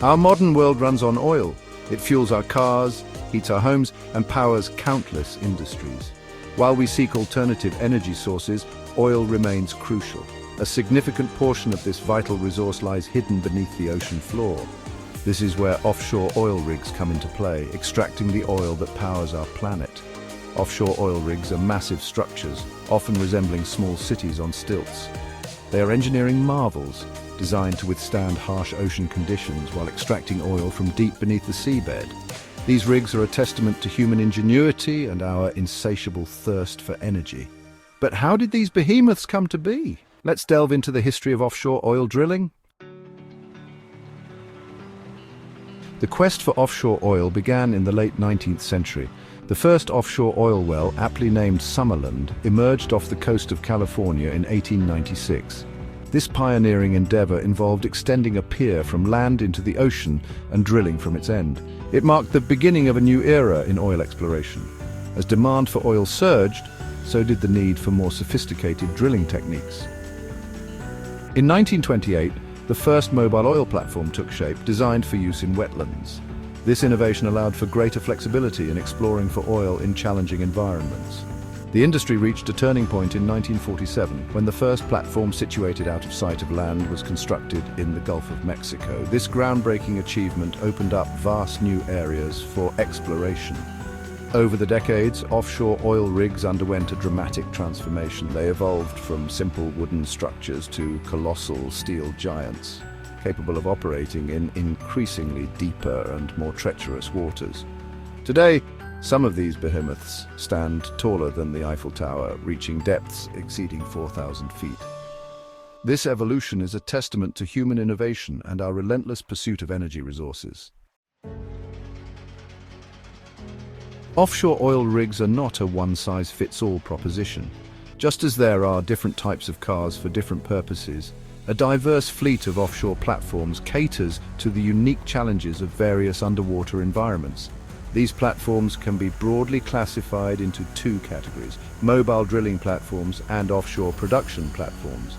Our modern world runs on oil. It fuels our cars, heats our homes, and powers countless industries. While we seek alternative energy sources, oil remains crucial. A significant portion of this vital resource lies hidden beneath the ocean floor. This is where offshore oil rigs come into play, extracting the oil that powers our planet. Offshore oil rigs are massive structures, often resembling small cities on stilts. They are engineering marvels, designed to withstand harsh ocean conditions while extracting oil from deep beneath the seabed. These rigs are a testament to human ingenuity and our insatiable thirst for energy. But how did these behemoths come to be? Let's delve into the history of offshore oil drilling. The quest for offshore oil began in the late 19th century. The first offshore oil well, aptly named Summerland, emerged off the coast of California in 1896. This pioneering endeavor involved extending a pier from land into the ocean and drilling from its end. It marked the beginning of a new era in oil exploration. As demand for oil surged, so did the need for more sophisticated drilling techniques. In 1928, the first mobile oil platform took shape, designed for use in wetlands. This innovation allowed for greater flexibility in exploring for oil in challenging environments. The industry reached a turning point in 1947 when the first platform situated out of sight of land was constructed in the Gulf of Mexico. This groundbreaking achievement opened up vast new areas for exploration. Over the decades, offshore oil rigs underwent a dramatic transformation. They evolved from simple wooden structures to colossal steel giants, capable of operating in increasingly deeper and more treacherous waters. Today, some of these behemoths stand taller than the Eiffel Tower, reaching depths exceeding 4,000 feet. This evolution is a testament to human innovation and our relentless pursuit of energy resources. Offshore oil rigs are not a one-size-fits-all proposition. Just as there are different types of cars for different purposes, a diverse fleet of offshore platforms caters to the unique challenges of various underwater environments. These platforms can be broadly classified into two categories: mobile drilling platforms and offshore production platforms.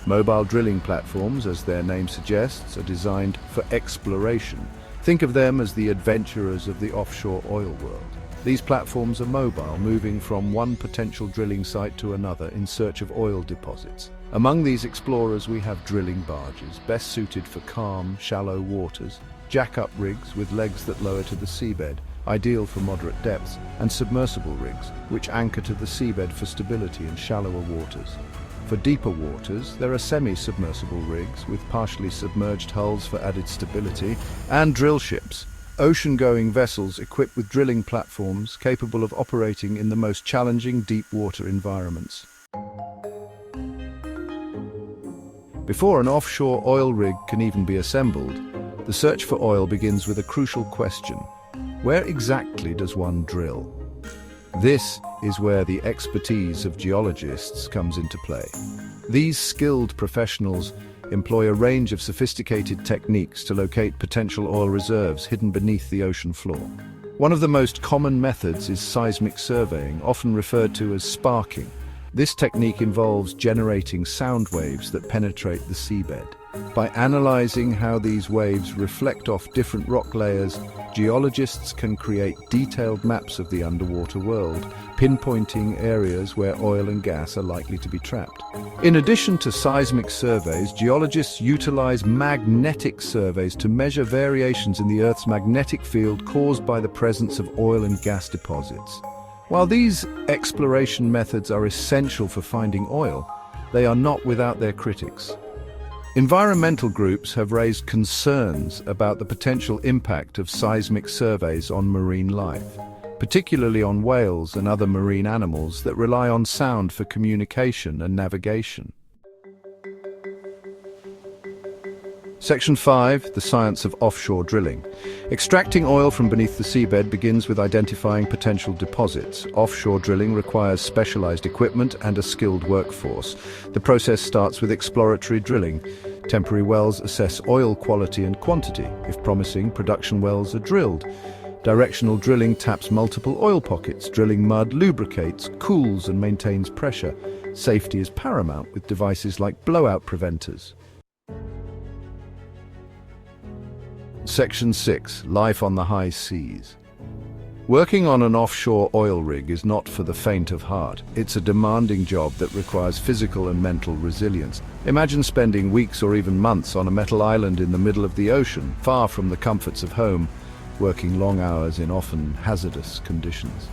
Mobile drilling platforms, as their name suggests, are designed for exploration. Think of them as the adventurers of the offshore oil world. These platforms are mobile, moving from one potential drilling site to another in search of oil deposits. Among these explorers we have drilling barges, best suited for calm, shallow waters, jack-up rigs with legs that lower to the seabed, ideal for moderate depths, and submersible rigs, which anchor to the seabed for stability in shallower waters. For deeper waters, there are semi-submersible rigs with partially submerged hulls for added stability, and drill ships, ocean-going vessels equipped with drilling platforms capable of operating in the most challenging deep-water environments. Before an offshore oil rig can even be assembled, the search for oil begins with a crucial question: where exactly does one drill? This is where the expertise of geologists comes into play. These skilled professionals employ a range of sophisticated techniques to locate potential oil reserves hidden beneath the ocean floor. One of the most common methods is seismic surveying, often referred to as sparking. This technique involves generating sound waves that penetrate the seabed. By analyzing how these waves reflect off different rock layers, geologists can create detailed maps of the underwater world, pinpointing areas where oil and gas are likely to be trapped. In addition to seismic surveys, geologists utilize magnetic surveys to measure variations in the Earth's magnetic field caused by the presence of oil and gas deposits. While these exploration methods are essential for finding oil, they are not without their critics. Environmental groups have raised concerns about the potential impact of seismic surveys on marine life, particularly on whales and other marine animals that rely on sound for communication and navigation. Section 5, the science of offshore drilling. Extracting oil from beneath the seabed begins with identifying potential deposits. Offshore drilling requires specialized equipment and a skilled workforce. The process starts with exploratory drilling. Temporary wells assess oil quality and quantity. If promising, production wells are drilled. Directional drilling taps multiple oil pockets. Drilling mud lubricates, cools, and maintains pressure. Safety is paramount with devices like blowout preventers. Section 6. Life on the high seas. Working on an offshore oil rig is not for the faint of heart. It's a demanding job that requires physical and mental resilience. Imagine spending weeks or even months on a metal island in the middle of the ocean, far from the comforts of home, working long hours in often hazardous conditions.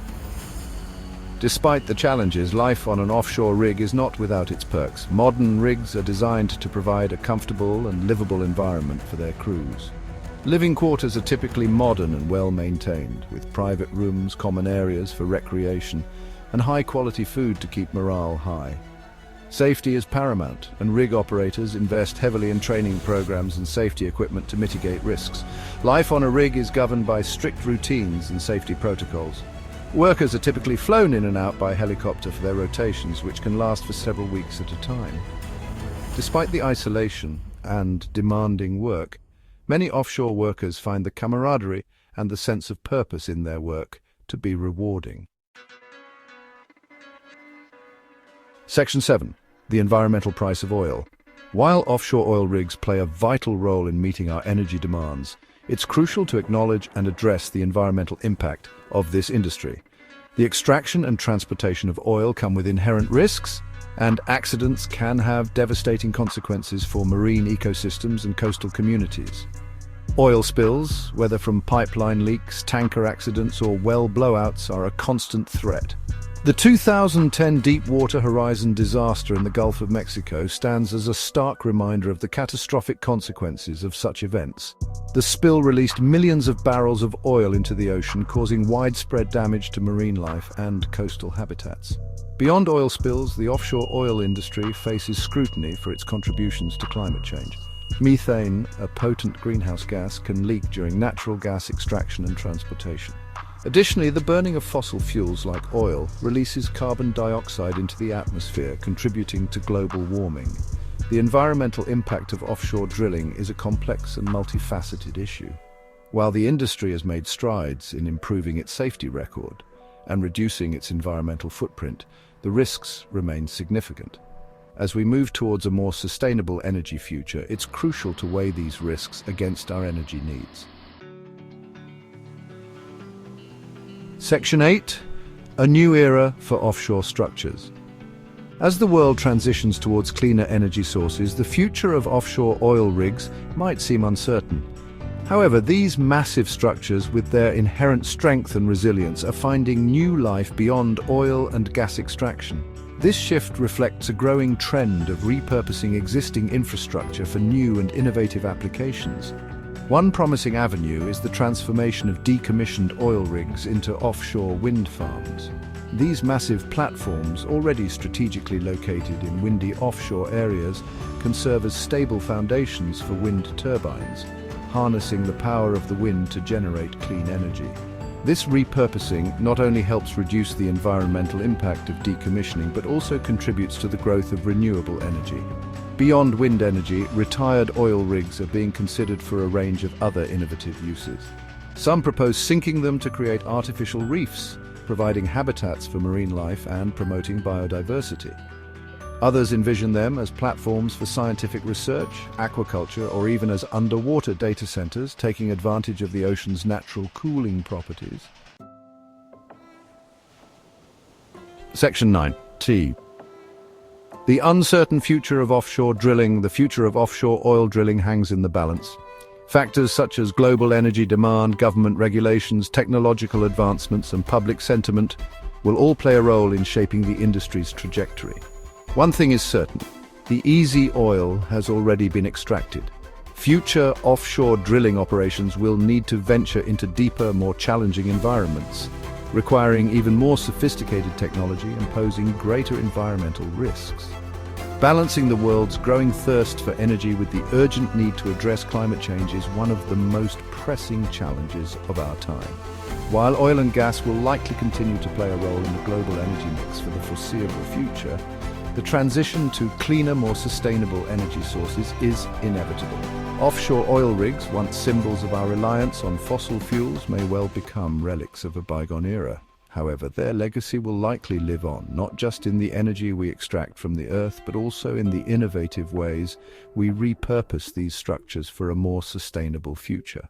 Despite the challenges, life on an offshore rig is not without its perks. Modern rigs are designed to provide a comfortable and livable environment for their crews. Living quarters are typically modern and well-maintained, with private rooms, common areas for recreation, and high-quality food to keep morale high. Safety is paramount, and rig operators invest heavily in training programs and safety equipment to mitigate risks. Life on a rig is governed by strict routines and safety protocols. Workers are typically flown in and out by helicopter for their rotations, which can last for several weeks at a time. Despite the isolation and demanding work, many offshore workers find the camaraderie and the sense of purpose in their work to be rewarding. Section 7. The environmental price of oil. While offshore oil rigs play a vital role in meeting our energy demands, it's crucial to acknowledge and address the environmental impact of this industry. The extraction and transportation of oil come with inherent risks, and accidents can have devastating consequences for marine ecosystems and coastal communities. Oil spills, whether from pipeline leaks, tanker accidents, or well blowouts, are a constant threat. The 2010 Deepwater Horizon disaster in the Gulf of Mexico stands as a stark reminder of the catastrophic consequences of such events. The spill released millions of barrels of oil into the ocean, causing widespread damage to marine life and coastal habitats. Beyond oil spills, the offshore oil industry faces scrutiny for its contributions to climate change. Methane, a potent greenhouse gas, can leak during natural gas extraction and transportation. Additionally, the burning of fossil fuels like oil releases carbon dioxide into the atmosphere, contributing to global warming. The environmental impact of offshore drilling is a complex and multifaceted issue. While the industry has made strides in improving its safety record and reducing its environmental footprint, the risks remain significant. As we move towards a more sustainable energy future, it's crucial to weigh these risks against our energy needs. Section 8. A new era for offshore structures. As the world transitions towards cleaner energy sources, the future of offshore oil rigs might seem uncertain. However, these massive structures, with their inherent strength and resilience, are finding new life beyond oil and gas extraction. This shift reflects a growing trend of repurposing existing infrastructure for new and innovative applications. One promising avenue is the transformation of decommissioned oil rigs into offshore wind farms. These massive platforms, already strategically located in windy offshore areas, can serve as stable foundations for wind turbines, harnessing the power of the wind to generate clean energy. This repurposing not only helps reduce the environmental impact of decommissioning, but also contributes to the growth of renewable energy. Beyond wind energy, retired oil rigs are being considered for a range of other innovative uses. Some propose sinking them to create artificial reefs, providing habitats for marine life and promoting biodiversity. Others envision them as platforms for scientific research, aquaculture, or even as underwater data centers, taking advantage of the ocean's natural cooling properties. Section 9. T. The uncertain future of offshore drilling. The future of offshore oil drilling hangs in the balance. Factors such as global energy demand, government regulations, technological advancements, and public sentiment will all play a role in shaping the industry's trajectory. One thing is certain: the easy oil has already been extracted. Future offshore drilling operations will need to venture into deeper, more challenging environments, requiring even more sophisticated technology and posing greater environmental risks. Balancing the world's growing thirst for energy with the urgent need to address climate change is one of the most pressing challenges of our time. While oil and gas will likely continue to play a role in the global energy mix for the foreseeable future, the transition to cleaner, more sustainable energy sources is inevitable. Offshore oil rigs, once symbols of our reliance on fossil fuels, may well become relics of a bygone era. However, their legacy will likely live on, not just in the energy we extract from the earth, but also in the innovative ways we repurpose these structures for a more sustainable future.